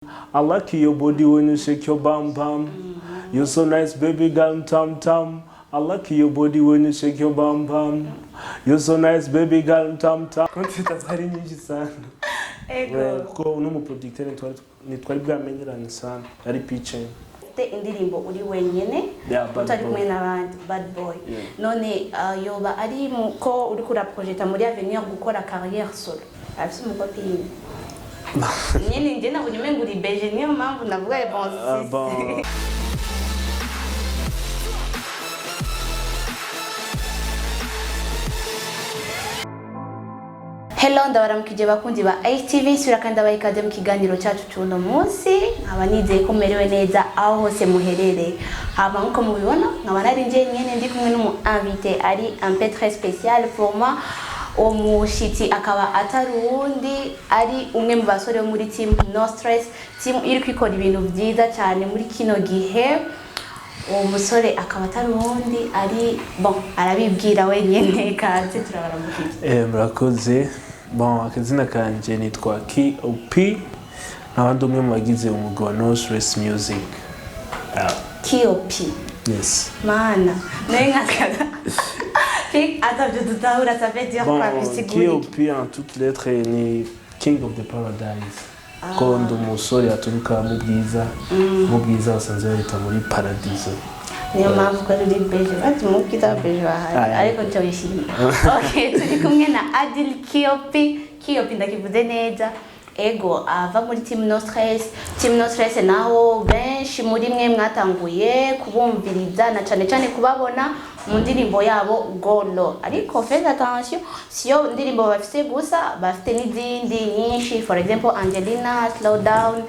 I like your body when you shake your bum bum. You're so nice, baby girl, tam tam. I like your body when you shake your bum bum. You're so nice, baby girl, tam tam. Konti tatari nyinshi sana. Ego. Ko uno mu producteur nitwari bwamenyeranye sana. Ari pitching. Indirimbo uri wenyene utari kumwe n'abandi bad boy none yoba ari ko uri kura project muri avenir gukora carrière solo afite umukopine nyine nje nabonye umengo uri beje niyo mpamvu navuga bon. Hello ndabaramukije bakunzi ba ITV sura kandi abayikaze mu kiganiro cyacu cy'uno munsi nkaba nizeye ko merewe neza aho hose muherere haba nko mubibona nkaba nari nje nyene ndi kumwe n'umu invité ari un peu très spécial pour moi umushitsi akaba atari uwundi ari umwe mu basore bo muri team No Stress team iri kwikora ibintu byiza cyane muri kino gihe uwo musore akaba atari uwundi ari bon arabibwira wenyene kaze turabaramukije murakoze. Bon, akazina kanje nitwa KOP n'abandi umwe mu bagize umugwi wa No Stress Music. KOP. Yes. Mana, nenga kada. Atavyo tutahura ça veut dire quoi bisiguri? KOP en toutes lettres ni King of the Paradise. Ko ndo umusore aturuka mu bwiza basanzwe bita muri Paradiso. Niyo mpamvu ko ari beje bati mu bwiza beje bahari ariko cyo yishimye. Okay, turi kumwe na Adil KOP ndakivuze neza. Ego ava muri team No Stress naho benshi muri mwe mwatanguye kubumviriza na cyane kubabona mu ndirimbo yabo Golo ariko faites attention siyo ndirimbo bafite gusa bafite n'izindi nyinshi for example Angelina Slow Down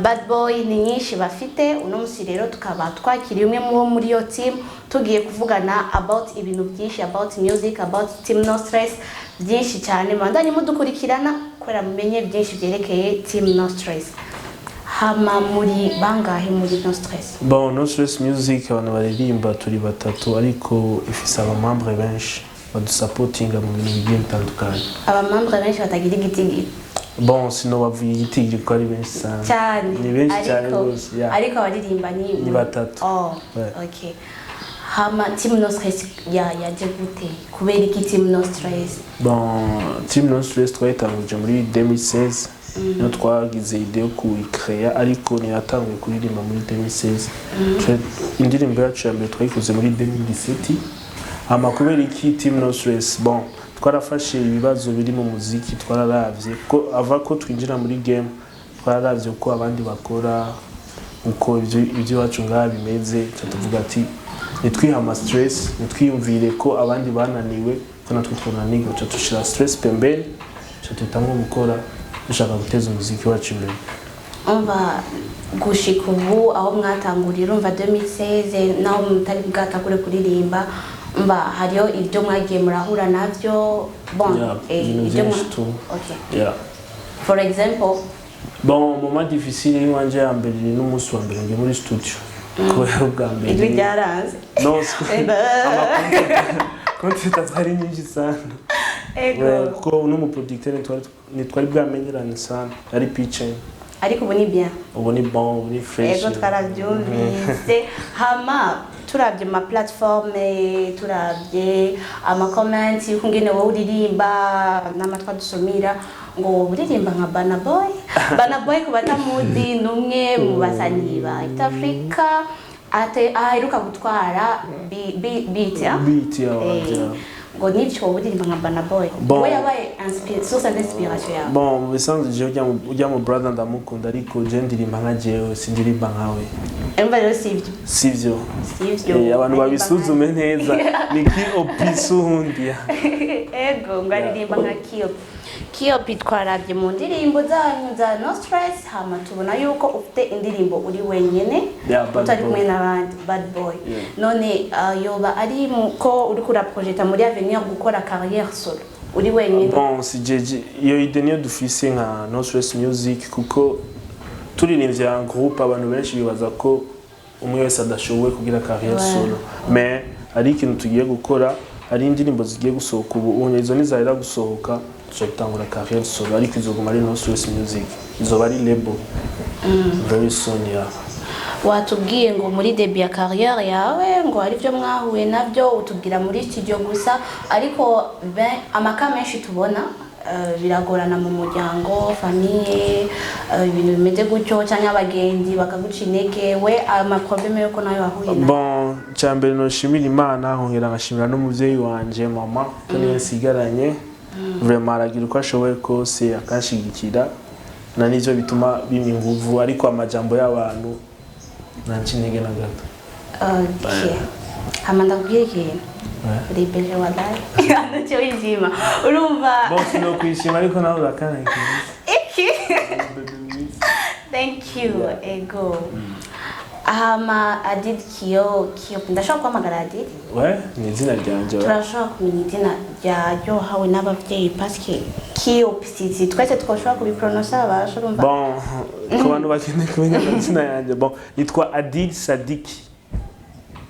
Bad Boy ni nyinshi bafite uno musi rero tukaba twakiriye umwe muri yo team tugiye kuvugana about ibintu byinshi about music about team No Stress byinshi cyane mandanye mudukurikirana kwera mumenye byinshi byerekeye team No Stress. Hama muri bangahe muri No Stress? Bon, No Stress Music abantu baririmba turi batatu ariko ifise abamambre benshi badusupportinga mu bintu bigiye bitandukanye. Abamambre benshi batagira igitigi. Bon, sino bavuye igitigi ko ari benshi sana. Cyane. Ni benshi cyane rwose. Ariko abaririmba ni batatu. Oh, okay. Hama team No Stress yaje gute kubera iki team No Stress? Bon, team No Stress twayitanguje muri 2016. No twagize idée yo kuyikrea ariko ntiyatanguye kuririmba muri 2016. Indirimbo yacu ya mbere twayikoze muri 2017. Ama kubera iki team No Stress? Bon, twarafashe ibibazo biri mu muziki twararavye ko ava ko twinjira muri game twararavye uko abandi bakora uko ibyo wacu ngaha bimeze tuvuga ati nitwiha ama stress nitwiyumvire ko abandi bananiwe ko natwe twonaniwe tushira stress pembeni tutangwa gukora dushaka guteza umuziki wacu imbere. Umva gushika ubu aho mwatangurira umva 2016 naho mutari bwatagure kuririmba umva hariyo ibyo mwagiye murahura navyo bon ibyo okay yeah. For example bon moment difficile y'wanje ya mbere n'umunsi wa mbere ngiye muri studio kubera ubwa mbere ibyo byaranze no konti tatari nyinshi sana. Ego ko uno mu producteur nitwari bwamenyeranye sana ari pitching ariko ubu ni bien ubu ni bon ubu ni fresh. Ego twarabyumvise hama turabye ma platforme turabye ama comments y'ukungene wowe uririmba n'amatwa dusomira ngo uririmba nka Bana Boy kubatamudi numwe mu basani ba East Africa aheruka gutwara beat ya ngo nicho uririmba nka Bana Boy we yabaye source d'inspiration ya bon bisanzwe je ujya mu brother ndamukunda ariko je ndirimba nka jewe sindirimba nkawe emba rero sivyo abantu babisuzume neza ni KOP suhundi. Ego ngaririmba nka KOP twarabye mu ndirimbo zanyu za No Stress hama tubona yuko ufite indirimbo uri wenyene utari kumwe n'abandi Bad Boy none yoba ari ko uri kura project muri avenir gukora carrière solo uri wenyene? Bon si jeje iyo idée niyo dufise nka No Stress Music kuko turirimbye en groupe abantu benshi bibaza ko umwe wese adashoboye kugira carrière solo mais ari ikintu tugiye gukora hari indirimbo zigiye gusohoka ubu izo nizahera gusohoka tuzotangura carrière solo ariko izoguma ari No Stress Music izoba ari label very soon yeah. Watubwiye ngo muri debut ya carrière yawe ngo hari byo mwahuye nabyo utubwira muri studio gusa ariko amaka menshi tubona biragorana mu muryango famille ibintu bimeze gutyo cyangwa abagenzi bakaguca intege we ama problème yuko nayo wahuye na bon cyambere no shimira Imana nkongera ngashimira n'umuvyeyi wanje mama ko niwe nsigaranye vraiment aragira uko ashoboye kose akashigikira na nivyo bituma bimpa inguvu ariko amajambo y'abantu nanci intege na gato. Okay. Amanda kubwira ikintu ribeje wadai anacho izima urumva bon sino kwishima ariko nawe urakana iki thank you ego Adil Kiopi ndashaka kwamagara Adil ni izina ryanje turashaka kumenya izina ryayo hawe n'abavyeyi parce que Kiopi si twese twoshobora kubiprononcer abasha urumva bon ko bantu bakeneye kumenya izina yanje bon nitwa Adil Sadiki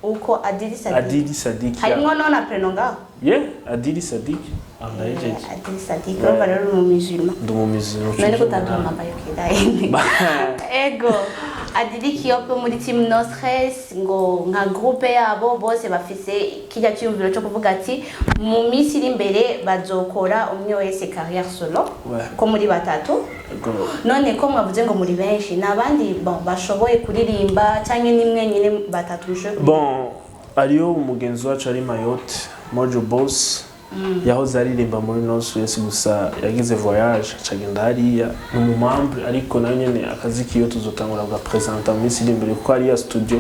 uko Adil Sadiki Adil Sadiki harimo nona prenom ngaho Adil Sadiki Adil Sadiki urumva rero mu musulman ndumu musulman none kutabwa mambaye kidai ego Adil Kiopi muri team No Stress ngo nka groupe yabo bose bafise kijya cyumviro cyo kuvuga ati mu minsi iri imbere bazokora umwe wese carrière solo ko muri batatu none ko mwavuze ngo muri benshi nabandi bashoboye kuririmba cyangwa nimwe nyine batatu bishoboye bon ariyo umugenzi wacu ari Mayotte Mojo Boss yahoze aririmba muri No Stress gusa yagize voyage acagenda hariya n'umumambre ariko nayo nyene akazi kiyo tuzotangura bwa presenter mu minsi iri imbere kuko hariya studio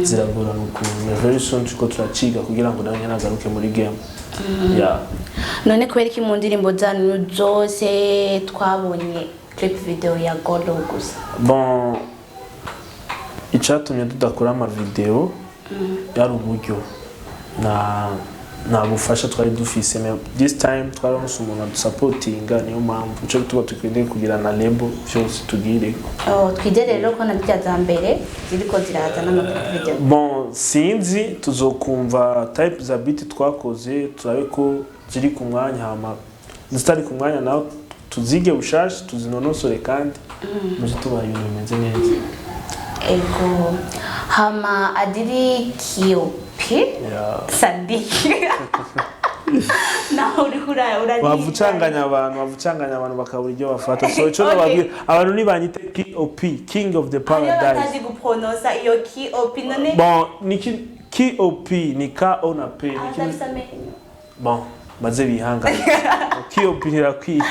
ziragorana ukuntu very soon tuko turaciga kugira ngo nayo nyene agaruke muri game yeah. None kubera iki mu ndirimbo zanyu zose twabonye clip video ya Golo gusa bon icatumye tudakora ama video yari uburyo na bufasha twari dufise this time twaronse umuntu adusupportinga niyo mpamvu cyo tuba tukwiriye kugira na label byose tugire twizere rero ko nabijya za mbere ziriko ziraza n'amavideo bon sinzi tuzokumva type za beat twakoze turabe ko ziri ku mwanya hama zitari ku mwanya naho tuzige bushaje tuzinonosore kandi muje tubaye ibintu bimeze neza ego hama Adil Kiopi Sadiki naho uri kuraya wavucanganya abantu bakabura ibyo bafata so ico nababwira abantu ni banyite Kiopi King of the Paradise atazi guprononsa iyo Kiopi none bon ni Kiopi ni K-O na P bon maze bihanga Kiopi nirakwiye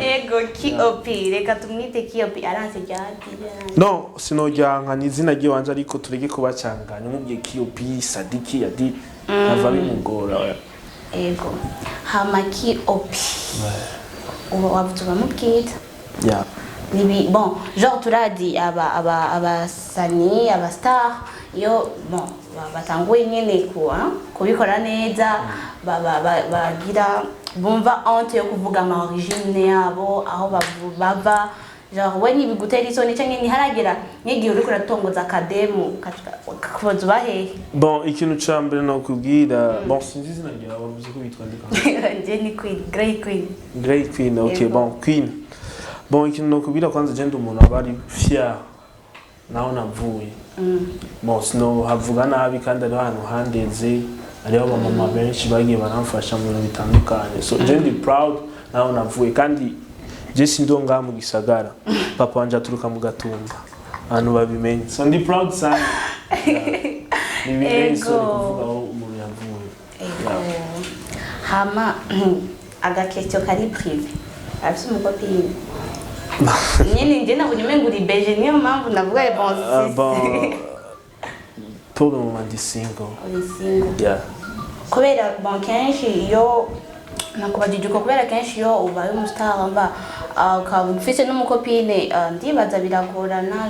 ego Kiopi reka tumwite Kiopi aranse ryati no sinojyanka ni izina ryanje ariko turege kubacanganya mubwiye Kiopi Sadiki Adil ava bimugora ego hama Kiopi wavuga mubwita yeah nibi bon genre turadi abasani abastar yo bon batanguye nyene kubikora neza bagira bumva honte yo kuvuga ama origine yabo aho bava genre we nibigutera isoni cyangwa ntiharagera n'igihe uri kuratongoza akademu kakubaza bahehe bon ikintu cyambere no kubwira bon sinzi izina ryawe bavuze ko bitwa ndika nje ni Queen Grey Queen okay bon Queen bon ikintu no kubwira kwanza je umuntu abari fier naho navuye bon sino havuga nabi kandi ari ahantu handeze ariho abamama benshi bagiye baramfasha mu bintu bitandukanye so je ndi proud naho navuye kandi je sindo ngaha mu gisagara papa wanje aturuka mu Gatumba abantu babimenye so ndi proud sana ni bimenye kuvuga aho umuntu yavuye hama agakestyo kari privé afite umukopine nyine nje nabonye umengo uri beje niyo mpamvu navuga bon pour le moment ndi single yeah kubera bon kenshi iyo nakubajije uko kubera kenshi iyo ubaye umustar mba ukaba ufite n'umukopine ndibaza biragorana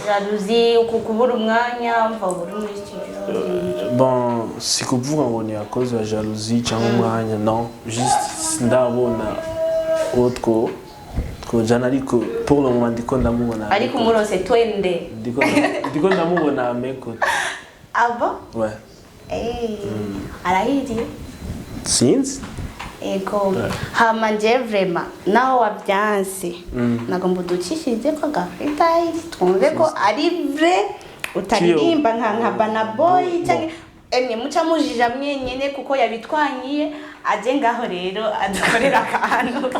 jalousie ukubura umwanya mva uri muri studio bon si kuvuga ngo ni akoze ya jalousie cyangwa umwanya non juste ndabona otko twojana ariko pour le moment ndiko ndamubona ariko umurose twende ndiko ndamubona ameko abo ouais arahiriye since ego hama nje vraiment naho wabyanse nagomba uducishirize ko gafreestyle twumve ko ari vrai utaririmba nka Bana Boy cyangwa emwe muca mujija mwenyene kuko yabitwanyiye aje ngaho rero adukorera akantu.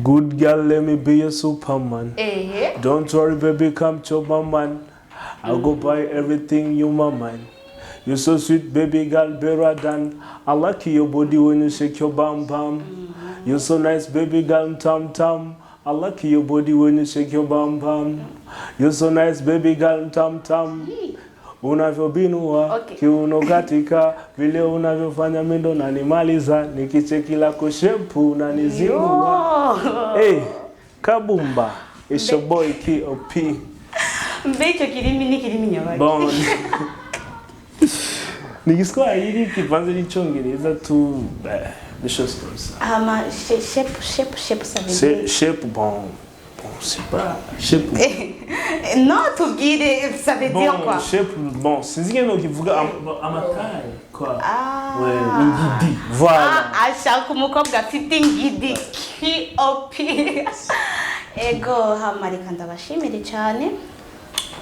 Good girl, let me be your Superman. Don't worry, baby, come to my man. I'll go buy everything you my man. You're so sweet, baby girl, better than. I like your body when you shake your bam bam. You're so nice, baby girl, tam tam. I like your body when you shake your bam bam. You're so nice, baby girl, tam tam. Unavyobinua kiuno katika vile unavyofanya mindo na nimaliza nikicheki lako shepu na nizingua. Hey, kabumba. It's your boy K.O.P. Mbecho kirimi ni kirimi nyabaki. Bon. Nikiswahili kipanze n'icyongereza tu bishoboka gusa. Ama shape ça veut dire. Shape bon c'est pas shape. Non, tubwire ça veut dire quoi? Shape bon, sinzi ngeno kivuga amataye quoi. Ouais, ingidi. Voilà. Ashaka umukobwa afite ingidi K.O.P. Ego hamarika ndabashimire cyane.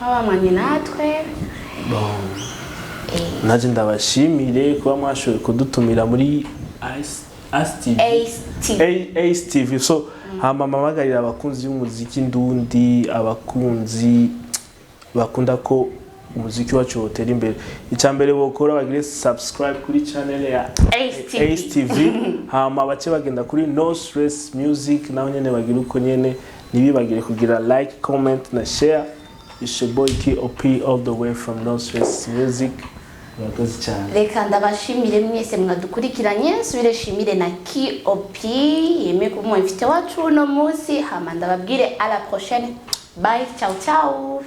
Abamanye natwe. Bon. Naje ndabashimire kuba mwashoboye kudutumira muri Ace TV. So hama mamagarira abakunzi b'umuziki ndundi, abakunzi bakunda ko umuziki wacu utera imbere. Icyambere bokora bagire subscribe kuri channel ya Ace TV. Hama bace bagenda kuri No Stress Music naho nyene bagira uko nyene nibibagire kugira like, comment na share. It's your boy K.O.P. all the way from No Stress Music. Reka ndabashimire mwese mwadukurikiranye nsubire shimire na K.O.P. yeme ku mufite wacu no munsi hama ndababwire à la prochaine. Bye, ciao ciao.